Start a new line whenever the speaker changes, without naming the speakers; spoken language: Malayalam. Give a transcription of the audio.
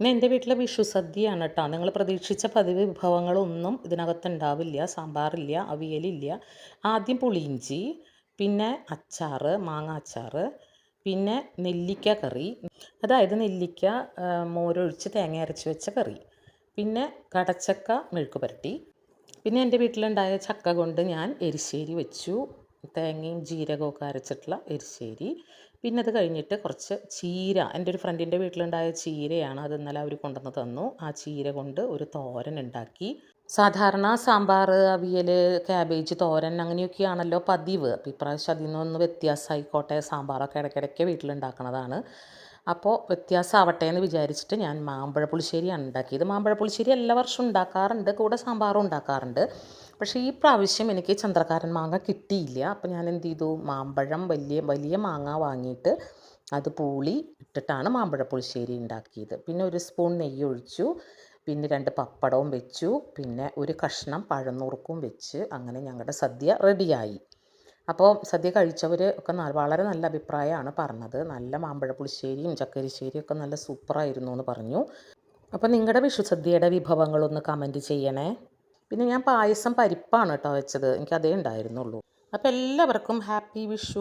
ഇന്ന് എൻ്റെ വീട്ടിലെ വിഷു സദ്യയാണ് കേട്ടോ. നിങ്ങൾ പ്രതീക്ഷിച്ച പതിവ് വിഭവങ്ങളൊന്നും ഇതിനകത്തുണ്ടാവില്ല. സാമ്പാറില്ല, അവിയലില്ല. ആദ്യം പുളിയിഞ്ചി, പിന്നെ അച്ചാർ, മാങ്ങ അച്ചാർ, പിന്നെ നെല്ലിക്ക കറി, അതായത് നെല്ലിക്ക മോരൊഴിച്ച് തേങ്ങ അരച്ച് വെച്ച കറി, പിന്നെ കടച്ചക്ക മെഴുക്ക് പുരട്ടി. പിന്നെ എൻ്റെ വീട്ടിലുണ്ടായ ചക്ക കൊണ്ട് ഞാൻ എരിശ്ശേരി വെച്ചു. തേങ്ങയും ജീരകമൊക്കെ അരച്ചിട്ടുള്ള എരിശ്ശേരി. പിന്നെ അത് കഴിഞ്ഞിട്ട് കുറച്ച് ചീര, എൻ്റെ ഒരു ഫ്രണ്ടിൻ്റെ വീട്ടിലുണ്ടായ ചീരയാണ്, അത് ഇന്നലെ അവർ കൊണ്ടുവന്ന് തന്നു. ആ ചീര കൊണ്ട് ഒരു തോരൻ ഉണ്ടാക്കി. സാധാരണ സാമ്പാർ, അവിയൽ, ക്യാബേജ് തോരൻ അങ്ങനെയൊക്കെയാണല്ലോ പതിവ്. അപ്പോൾ ഇപ്രാവശ്യം അതിൽ നിന്നൊന്ന് വ്യത്യാസമായിക്കോട്ടെ, സാമ്പാറൊക്കെ ഇടയ്ക്കിടയ്ക്ക് വീട്ടിലുണ്ടാക്കണതാണ്. അപ്പോൾ വ്യത്യാസമാവട്ടെ എന്ന് വിചാരിച്ചിട്ട് ഞാൻ മാമ്പഴ പുളിശ്ശേരിയാണ് ഉണ്ടാക്കിയത്. മാമ്പഴ പുളിശ്ശേരി എല്ലാ വർഷവും ഉണ്ടാക്കാറുണ്ട്, കൂടെ സാമ്പാറും ഉണ്ടാക്കാറുണ്ട്. പക്ഷേ ഈ പ്രാവശ്യം എനിക്ക് ചന്ദ്രക്കാരൻ മാങ്ങ കിട്ടിയില്ല. അപ്പോൾ ഞാൻ എന്ത് ചെയ്തു, മാമ്പഴം വലിയ വലിയ മാങ്ങ വാങ്ങിയിട്ട് അത് പൂളി ഇട്ടിട്ടാണ് മാമ്പഴ പുളിശ്ശേരി ഉണ്ടാക്കിയത്. പിന്നെ ഒരു സ്പൂൺ നെയ്യ് ഒഴിച്ചു, പിന്നെ 2 പപ്പടവും വെച്ചു, പിന്നെ ഒരു കഷ്ണം പഴനുറുക്കും വെച്ച്, അങ്ങനെ ഞങ്ങളുടെ സദ്യ റെഡിയായി. അപ്പോൾ സദ്യ കഴിച്ചവർ ഒക്കെ വളരെ നല്ല അഭിപ്രായമാണ് പറഞ്ഞത്. നല്ല മാമ്പഴ പുളിശ്ശേരിയും ചക്കരിശ്ശേരിയും ഒക്കെ നല്ല സൂപ്പറായിരുന്നു എന്ന് പറഞ്ഞു. അപ്പോൾ നിങ്ങളുടെ വിഷു സദ്യയുടെ വിഭവങ്ങളൊന്ന് കമൻറ്റ് ചെയ്യണേ. പിന്നെ ഞാൻ പായസം പരിപ്പാണ് കേട്ടോ വെച്ചത്, എനിക്കതേ ഉണ്ടായിരുന്നുള്ളൂ. അപ്പോൾ എല്ലാവർക്കും ഹാപ്പി വിഷു.